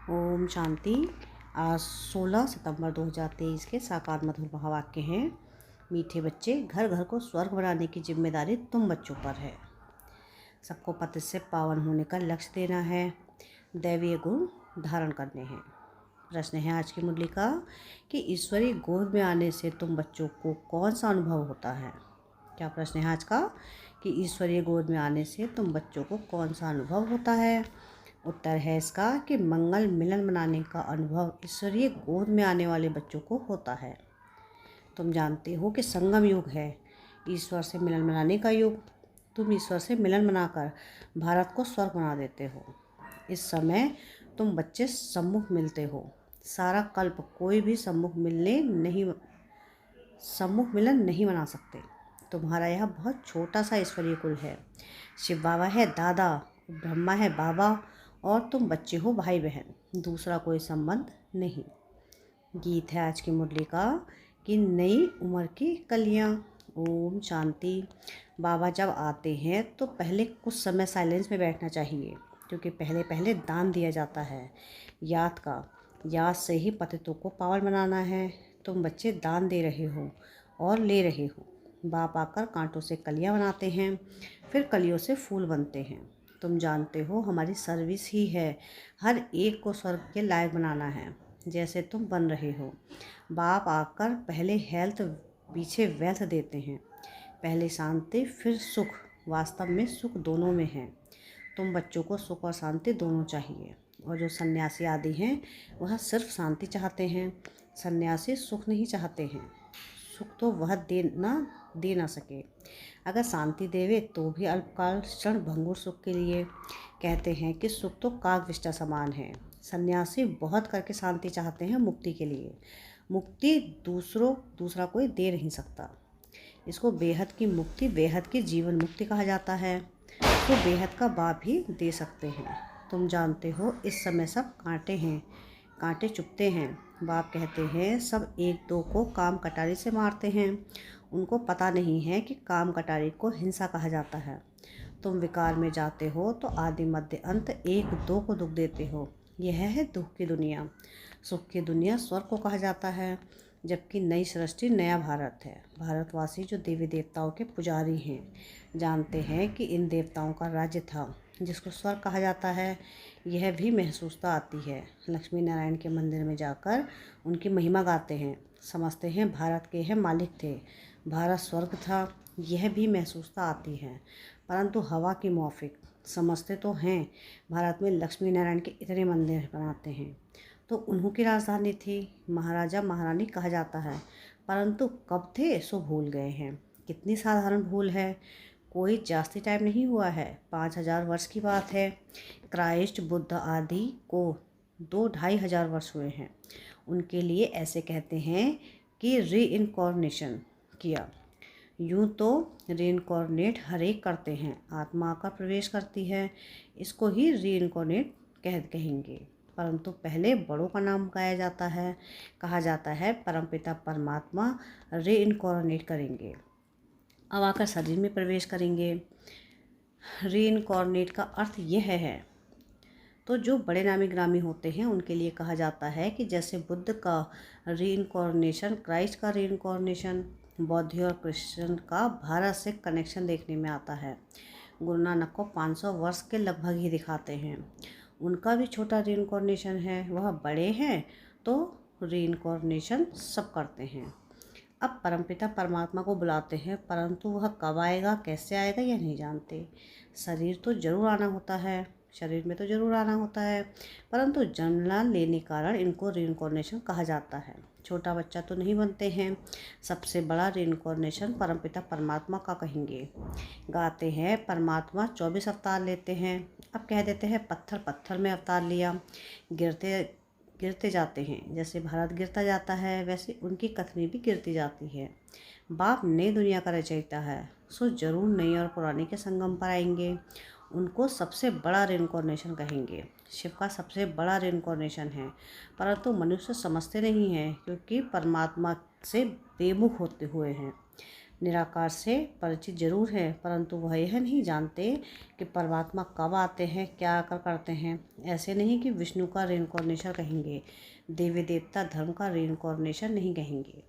ओम शांति। आज 16 सितंबर 2023 के साकार मधुर महावाक्य हैं। मीठे बच्चे, घर घर को स्वर्ग बनाने की जिम्मेदारी तुम बच्चों पर है। सबको पति से पावन होने का लक्ष्य देना है, दैवीय गुण धारण करने हैं। प्रश्न है आज की मुरली का कि ईश्वरीय गोद में आने से तुम बच्चों को कौन सा अनुभव होता है। क्या प्रश्न है आज का कि ईश्वरीय गोद में आने से तुम बच्चों को कौन सा अनुभव होता है। उत्तर है इसका कि मंगल मिलन मनाने का अनुभव ईश्वरीय गोद में आने वाले बच्चों को होता है। तुम जानते हो कि संगम युग है, ईश्वर से मिलन मनाने का युग। तुम ईश्वर से मिलन मनाकर भारत को स्वर्ग बना देते हो। इस समय तुम बच्चे सम्मुख मिलते हो। सारा कल्प कोई भी सम्मुख मिलन नहीं मना सकते। तुम्हारा यह बहुत छोटा सा ईश्वरीय कुल है। शिव बाबा है दादा, ब्रह्मा है बाबा और तुम बच्चे हो भाई बहन। दूसरा कोई संबंध नहीं। गीत है आज की मुरली का कि नई उम्र की कलियां। ओम शांति। बाबा जब आते हैं तो पहले कुछ समय साइलेंस में बैठना चाहिए, क्योंकि पहले दान दिया जाता है। याद से ही पतितों को पावन बनाना है। तुम बच्चे दान दे रहे हो और ले रहे हो। बाप आकर कांटों से कलियां बनाते हैं, फिर कलियों से फूल बनते हैं। तुम जानते हो हमारी सर्विस ही है हर एक को स्वर्ग के लायक बनाना है, जैसे तुम बन रहे हो। बाप आकर पहले हेल्थ पीछे वेल्थ देते हैं। पहले शांति फिर सुख। वास्तव में सुख दोनों में है। तुम बच्चों को सुख और शांति दोनों चाहिए। और जो सन्यासी आदि हैं वह सिर्फ शांति चाहते हैं। सन्यासी सुख नहीं चाहते हैं। सुख तो वह दे ना सके। अगर शांति देवे तो भी अल्पकाल क्षण भंगुर सुख के लिए। कहते हैं कि सुख तो कागविष्टा समान है। सन्यासी बहुत करके शांति चाहते हैं मुक्ति के लिए। मुक्ति दूसरा कोई दे नहीं सकता। इसको बेहद की मुक्ति, बेहद की जीवन मुक्ति कहा जाता है। तो बेहद का बाप भी दे सकते हैं। तुम जानते हो इस समय सब कांटे हैं, कांटे चुभते हैं। बाप कहते हैं सब एक दो को काम कटारी से मारते हैं। उनको पता नहीं है कि काम कटारी को हिंसा कहा जाता है। तुम विकार में जाते हो तो आदि मध्य अंत एक दो को दुख देते हो। यह है दुख की दुनिया। सुख की दुनिया स्वर्ग को कहा जाता है, जबकि नई सृष्टि नया भारत है। भारतवासी जो देवी देवताओं के पुजारी हैं जानते हैं कि इन देवताओं का राज्य था जिसको स्वर्ग कहा जाता है। यह भी महसूसता आती है। लक्ष्मी नारायण के मंदिर में जाकर उनकी महिमा गाते हैं। समझते हैं भारत के यह मालिक थे, भारत स्वर्ग था। यह भी महसूसता आती है, परंतु हवा की मौफिक। समझते तो हैं भारत में लक्ष्मी नारायण के इतने मंदिर बनाते हैं तो उन्हों की राजधानी थी। महाराजा महारानी कहा जाता है, परंतु कब थे सो भूल गए हैं। कितनी साधारण भूल है, कोई जास्ती टाइम नहीं हुआ है। 5000 वर्ष की बात है। क्राइस्ट बुद्ध आदि को 2-2.5 हजार वर्ष हुए हैं। उनके लिए ऐसे कहते हैं कि रीइनकॉर्नेशन किया। यूँ तो रीइनकॉर्नेट हर एक करते हैं, आत्मा का प्रवेश करती है, इसको ही रीइनकॉर्नेट कहेंगे। परंतु पहले बड़ों का नाम गाया जाता है। कहा जाता है परमपिता परमात्मा रीइनकॉर्नेट करेंगे, अब आकर शरीर में प्रवेश करेंगे। रीइनकॉर्नेट का अर्थ यह है। तो जो बड़े नामी ग्रामी होते हैं उनके लिए कहा जाता है कि जैसे बुद्ध का रीइनकॉर्नेशन, क्राइस्ट का रीइनकॉर्नेशन, बौद्ध और क्रिश्चियन का भारत से कनेक्शन देखने में आता है। गुरु नानक को 500 वर्ष के लगभग ही दिखाते हैं। उनका भी छोटा रीइनकॉर्नेशन है। वह बड़े हैं तो रीइनकॉर्नेशन सब करते हैं। अब परमपिता परमात्मा को बुलाते हैं, परंतु वह कब आएगा, कैसे आएगा, यह नहीं जानते। शरीर तो जरूर आना होता है, शरीर में तो जरूर आना होता है, परंतु जन्म लेने कारण इनको रीइनकॉर्नेशन कहा जाता है। छोटा बच्चा तो नहीं बनते हैं। सबसे बड़ा रीइनकॉर्नेशन परमपिता परमात्मा का कहेंगे। गाते हैं परमात्मा 24 अवतार लेते हैं। अब कह देते हैं पत्थर पत्थर में अवतार लिया। गिरते जाते हैं, जैसे भारत गिरता जाता है वैसे उनकी कथनी भी गिरती जाती है। बाप नई दुनिया का रचयिता है, सो जरूर नई और पुरानी के संगम पर आएंगे। उनको सबसे बड़ा रीइनकॉर्नेशन कहेंगे। शिव का सबसे बड़ा रीइनकॉर्नेशन है, परंतु मनुष्य समझते नहीं हैं क्योंकि परमात्मा से बेमुख होते हुए हैं। निराकार से परिचित जरूर हैं, परंतु वह यह नहीं जानते कि परमात्मा कब आते हैं, क्या आकर करते हैं। ऐसे नहीं कि विष्णु का रिइंकार्नेशन कहेंगे, देवी देवता धर्म का रिइंकार्नेशन नहीं कहेंगे,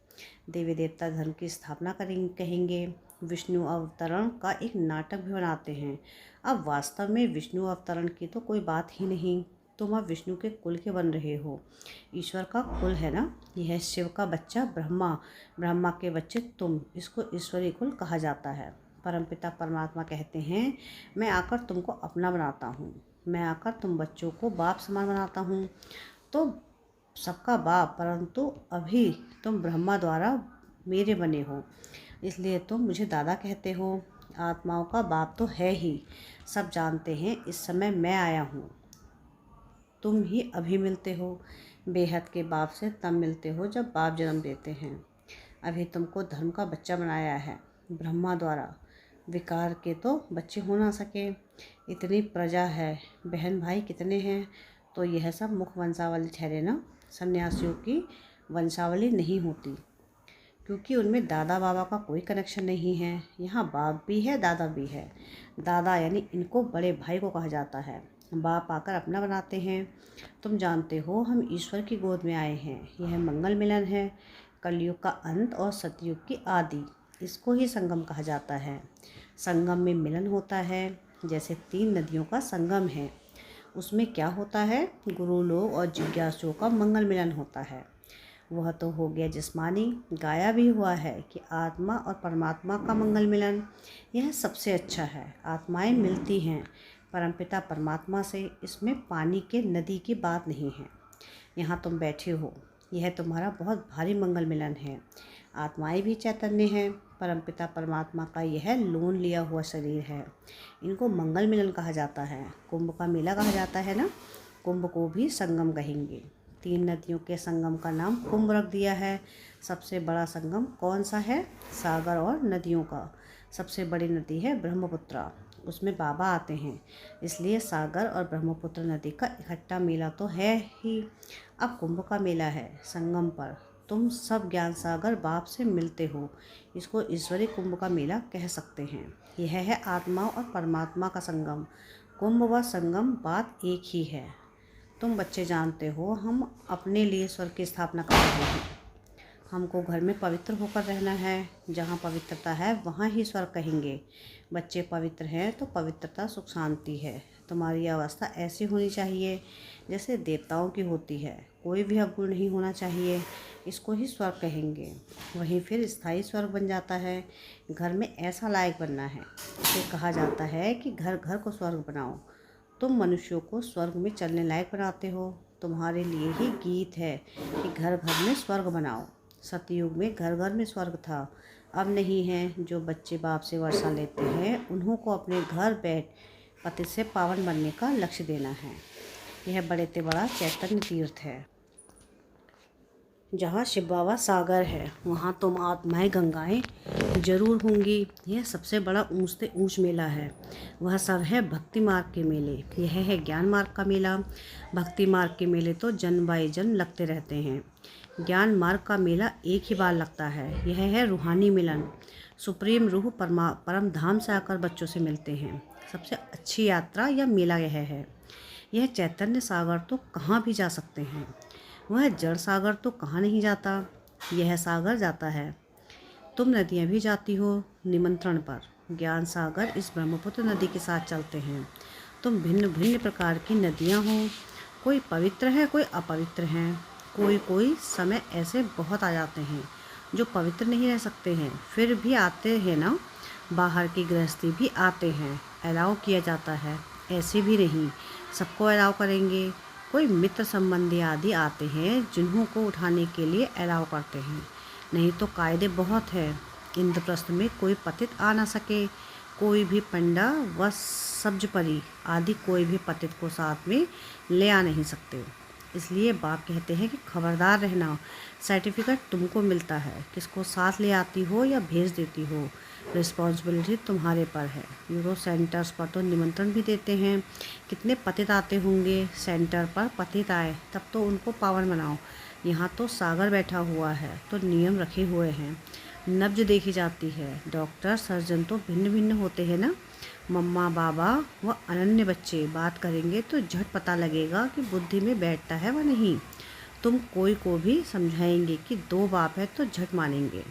देवी देवता धर्म की स्थापना कहेंगे। विष्णु अवतरण का एक नाटक भी बनाते हैं। अब वास्तव में विष्णु अवतरण की तो कोई बात ही नहीं। तुम अब विष्णु के कुल के बन रहे हो, ईश्वर का कुल है ना। यह शिव का बच्चा ब्रह्मा, ब्रह्मा के बच्चे तुम, इसको ईश्वरी कुल कहा जाता है। परमपिता परमात्मा कहते हैं, मैं आकर तुमको अपना बनाता हूँ, मैं आकर तुम बच्चों को बाप समान बनाता हूँ। तो सबका बाप, परंतु अभी तुम ब्रह्मा द्वारा मेरे बने हो, इसलिए तुम मुझे दादा कहते हो। आत्माओं का बाप तो है ही, सब जानते हैं। इस समय मैं आया हूँ, तुम ही अभी मिलते हो। बेहद के बाप से तब मिलते हो जब बाप जन्म देते हैं। अभी तुमको धर्म का बच्चा बनाया है ब्रह्मा द्वारा, विकार के तो बच्चे हो ना सके। इतनी प्रजा है, बहन भाई कितने हैं, तो यह सब मुख वंशावली ठहरे ना। सन्यासियों की वंशावली नहीं होती, क्योंकि उनमें दादा बाबा का कोई कनेक्शन नहीं है। यहाँ बाप भी है, दादा भी है। दादा यानी इनको बड़े भाई को कहा जाता है, बाप आकर अपना बनाते हैं। तुम जानते हो हम ईश्वर की गोद में आए हैं। यह मंगल मिलन है, कलयुग का अंत और सतयुग की आदि, इसको ही संगम कहा जाता है। संगम में मिलन होता है, जैसे 3 नदियों का संगम है। उसमें क्या होता है, गुरु लोग और जिज्ञासुओं का मंगल मिलन होता है। वह तो हो गया जिस्मानी, गाया भी हुआ है कि आत्मा और परमात्मा का मंगल मिलन, यह सबसे अच्छा है। आत्माएं मिलती हैं परमपिता परमात्मा से, इसमें पानी के नदी की बात नहीं है। यहाँ तुम बैठे हो, यह तुम्हारा बहुत भारी मंगल मिलन है। आत्माएं भी चैतन्य हैं, परमपिता परमात्मा का यह लोन लिया हुआ शरीर है। इनको मंगल मिलन कहा जाता है। कुंभ का मेला कहा जाता है ना, कुंभ को भी संगम कहेंगे। 3 नदियों के संगम का नाम कुंभ रख दिया है। सबसे बड़ा संगम कौन सा है, सागर और नदियों का। सबसे बड़ी नदी है ब्रह्मपुत्र, उसमें बाबा आते हैं, इसलिए सागर और ब्रह्मपुत्र नदी का इकट्ठा मेला तो है ही। अब कुंभ का मेला है संगम पर, तुम सब ज्ञान सागर बाप से मिलते हो, इसको ईश्वरी कुंभ का मेला कह सकते हैं। यह है आत्मा और परमात्मा का संगम। कुंभ व संगम बात एक ही है। तुम बच्चे जानते हो हम अपने लिए स्वर्ग की स्थापना कर रहे हैं। हमको घर में पवित्र होकर रहना है, जहाँ पवित्रता है वहाँ ही स्वर्ग कहेंगे। बच्चे पवित्र हैं तो पवित्रता सुख शांति है। तुम्हारी अवस्था ऐसी होनी चाहिए जैसे देवताओं की होती है, कोई भी अवगुण नहीं होना चाहिए, इसको ही स्वर्ग कहेंगे। वहीं फिर स्थायी स्वर्ग बन जाता है। घर में ऐसा लायक बनना है, इसे कहा जाता है कि घर घर को स्वर्ग बनाओ। तुम मनुष्यों को स्वर्ग में चलने लायक बनाते हो। तुम्हारे लिए ही गीत है कि घर घर में स्वर्ग बनाओ। सतयुग में घर घर में स्वर्ग था, अब नहीं है। जो बच्चे बाप से वर्षा लेते हैं उन्हों को अपने घर बैठ पतित से पावन बनने का लक्ष्य देना है। यह बड़े से बड़ा चैतन्य तीर्थ है। जहाँ शिव बाबा सागर है वहाँ तुम आत्माएं गंगाएं जरूर होंगी। यह सबसे बड़ा ऊंच से ऊंच मेला है। वह सब है भक्ति मार्ग के मेले। यह है ज्ञान मार्ग का मेला। भक्ति मार्ग के मेले तो जन्म बाई जन्म लगते रहते हैं। ज्ञान मार्ग का मेला एक ही बार लगता है। यह है रूहानी मिलन। सुप्रीम रूह परम धाम से आकर बच्चों से मिलते हैं। सबसे अच्छी यात्रा या मेला यह है। यह चैतन्य सागर तो कहाँ भी जा सकते हैं, वह जड़ सागर तो कहाँ नहीं जाता, यह सागर जाता है। तुम नदियाँ भी जाती हो निमंत्रण पर। ज्ञान सागर इस ब्रह्मपुत्र नदी के साथ चलते हैं। तुम भिन्न भिन्न प्रकार की नदियाँ हो, कोई पवित्र है कोई अपवित्र हैं। कोई समय ऐसे बहुत आ जाते हैं जो पवित्र नहीं रह सकते हैं, फिर भी आते हैं ना। बाहर की गृहस्थी भी आते हैं, अलाउ किया जाता है। ऐसे भी नहीं सबको अलाउ करेंगे। कोई मित्र संबंधी आदि आते हैं जिन्हों को उठाने के लिए अलाउ करते हैं, नहीं तो कायदे बहुत है। इंद्रप्रस्थ में कोई पतित आ ना सके। कोई भी पंडा व सब्जपरी आदि कोई भी पतित को साथ में ले आ नहीं सकते। इसलिए बाप कहते हैं कि खबरदार रहना। सर्टिफिकेट तुमको मिलता है, किसको साथ ले आती हो या भेज देती हो, रिस्पॉन्सिबिलिटी तुम्हारे पर है। यूरो सेंटर्स पर तो निमंत्रण भी देते हैं। कितने पतित आते होंगे सेंटर पर। पतित आए तब तो उनको पावन बनाओ। यहाँ तो सागर बैठा हुआ है तो नियम रखे हुए हैं। नब्ज देखी जाती है। डॉक्टर सर्जन तो भिन्न भिन्न होते हैं ना। मम्मा बाबा व अनन्य बच्चे बात करेंगे तो झट पता लगेगा कि बुद्धि में बैठता है व नहीं। तुम कोई को भी समझाएंगे कि 2 बाप है तो झट मानेंगे।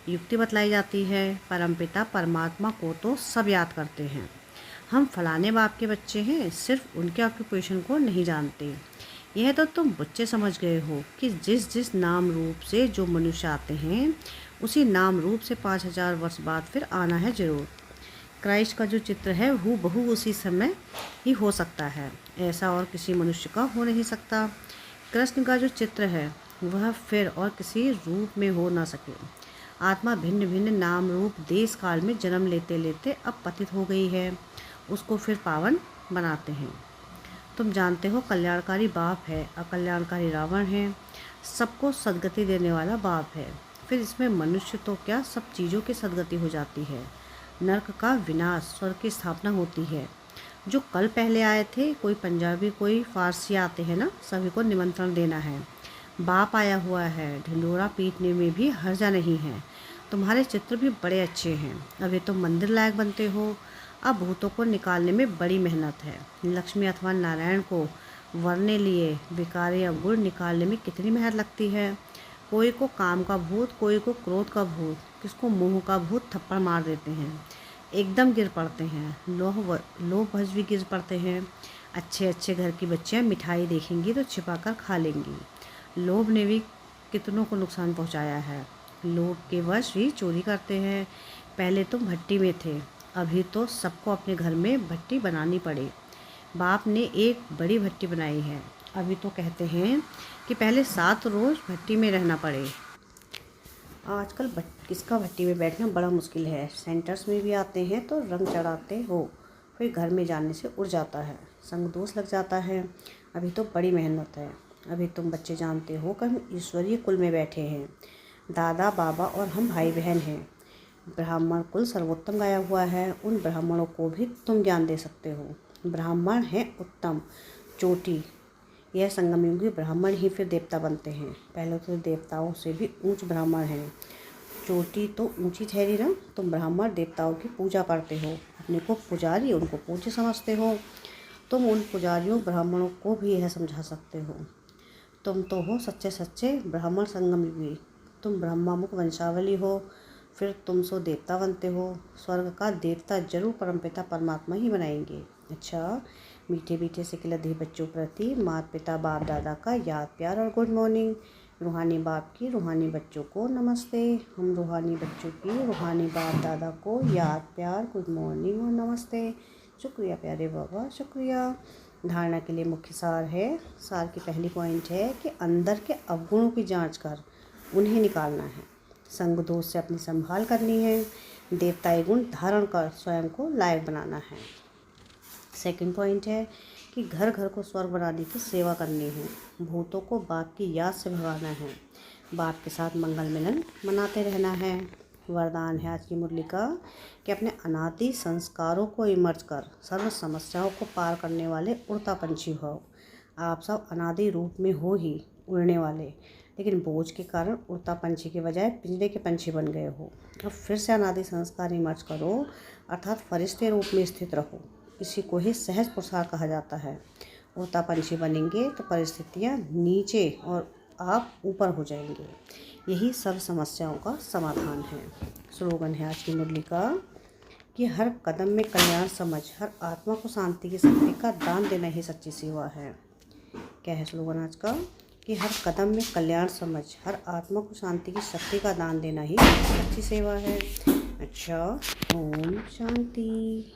युक्ति बतलाई जाती है। परमपिता परमात्मा को तो सब याद करते हैं। हम फलाने बाप के बच्चे हैं, सिर्फ उनके ऑक्यूपेशन को नहीं जानते। यह तो तुम बच्चे समझ गए हो कि जिस जिस नाम रूप से जो मनुष्य आते हैं, उसी नाम रूप से 5000 वर्ष बाद फिर आना है जरूर। क्राइस्ट का जो चित्र है हूबहू उसी समय ही हो सकता है, ऐसा और किसी मनुष्य का हो नहीं सकता। कृष्ण का जो चित्र है वह फिर और किसी रूप में हो ना सके। आत्मा भिन्न भिन्न नाम रूप देश काल में जन्म लेते लेते अब पतित हो गई है, उसको फिर पावन बनाते हैं। तुम जानते हो कल्याणकारी बाप है, अकल्याणकारी रावण है, सबको सदगति देने वाला बाप है। फिर इसमें मनुष्य तो क्या, सब चीज़ों की सदगति हो जाती है। नरक का विनाश, स्वर्ग की स्थापना होती है। जो कल पहले आए थे, कोई पंजाबी कोई फारसी आते हैं ना, सभी को निमंत्रण देना है। बाप आया हुआ है, ढिंडोरा पीटने में भी हर्जा नहीं है। तुम्हारे चित्र भी बड़े अच्छे हैं, अभी तुम मंदिर लायक बनते हो। अब भूतों को निकालने में बड़ी मेहनत है। लक्ष्मी अथवा नारायण को वरने लिए विकार या गुण निकालने में कितनी मेहनत लगती है। कोई को काम का भूत, कोई को क्रोध का भूत, किसको मोह का भूत थप्पड़ मार देते हैं, एकदम गिर पड़ते हैं। लोभ भज भी गिर पड़ते हैं। अच्छे अच्छे घर की बच्चियाँ मिठाई देखेंगी तो छिपा कर खा लेंगी। लोभ ने भी कितनों को नुकसान पहुंचाया है। लोभ के वश भी चोरी करते हैं। पहले तुम भट्टी में थे, अभी तो सबको अपने घर में भट्टी बनानी पड़े। बाप ने एक बड़ी भट्टी बनाई है, अभी तो कहते हैं कि पहले 7 रोज़ भट्टी में रहना पड़े। आजकल किसका भट्टी में बैठना बड़ा मुश्किल है। सेंटर्स में भी आते हैं तो रंग चढ़ाते हो, फिर घर में जाने से उड़ जाता है, संग दोष लग जाता है। अभी तो बड़ी मेहनत है। अभी तुम बच्चे जानते हो कि हम ईश्वरीय कुल में बैठे हैं। दादा बाबा और हम भाई बहन हैं। ब्राह्मण कुल सर्वोत्तम गाया हुआ है, उन ब्राह्मणों को भी तुम ज्ञान दे सकते हो। ब्राह्मण है उत्तम, चोटी। यह संगम युगी ब्राह्मण ही फिर देवता बनते हैं। पहले तो देवताओं से भी ऊंच ब्राह्मण हैं। चोटी तो ऊंची ठहरी ना। तुम ब्राह्मण देवताओं की पूजा करते हो, अपने को पुजारी, उनको पूज्य समझते हो। तुम उन पुजारियों ब्राह्मणों को भी यह समझा सकते हो। तुम तो हो सच्चे सच्चे ब्राह्मण संगम युगी। तुम ब्रह्मामुख वंशावली हो, फिर तुम सो देवता बनते हो। स्वर्ग का देवता जरूर परमपिता परमात्मा ही बनाएंगे। अच्छा, मीठे मीठे से खिलते बच्चों प्रति माता पिता बाप दादा का याद प्यार और गुड मॉर्निंग। रूहानी बाप की रूहानी बच्चों को नमस्ते। हम रूहानी बच्चों की रूहानी बाप दादा को याद प्यार गुड मॉर्निंग और नमस्ते। शुक्रिया प्यारे बाबा, शुक्रिया। धारणा के लिए मुख्य सार है। सार की पहली पॉइंट है कि अंदर के अवगुणों की जांच कर उन्हें निकालना है। संग दोष से अपनी संभाल करनी है। देवताई गुण धारण कर स्वयं को लायक बनाना है। सेकंड पॉइंट है कि घर घर को स्वर्ग बनाने की सेवा करनी है। भूतों को बाप की याद से भगाना है। बाप के साथ मंगल मिलन मनाते रहना है। वरदान है आज की मुरली का कि अपने अनादि संस्कारों को इमर्ज कर सर्व समस्याओं को पार करने वाले उड़ता पंछी हो। आप सब अनादि रूप में हो ही उड़ने वाले, लेकिन बोझ के कारण उड़ता पंछी के बजाय पिंजरे के पंछी बन गए हो। अब फिर से अनादि संस्कार इमर्ज करो, अर्थात फरिश्ते रूप में स्थित रहो। इसी को ही सहज पुरुषार्थ कहा जाता है। उड़ता पंछी बनेंगे तो परिस्थितियाँ नीचे और आप ऊपर हो जाएंगे। यही सब समस्याओं का समाधान है। स्लोगन है आज की मुरली का कि हर कदम में कल्याण समझ, हर आत्मा को शांति की शक्ति का दान देना ही सच्ची सेवा है। क्या है स्लोगन आज का कि हर कदम में कल्याण समझ, हर आत्मा को शांति की शक्ति का दान देना ही सच्ची सेवा है। अच्छा, ओम शांति।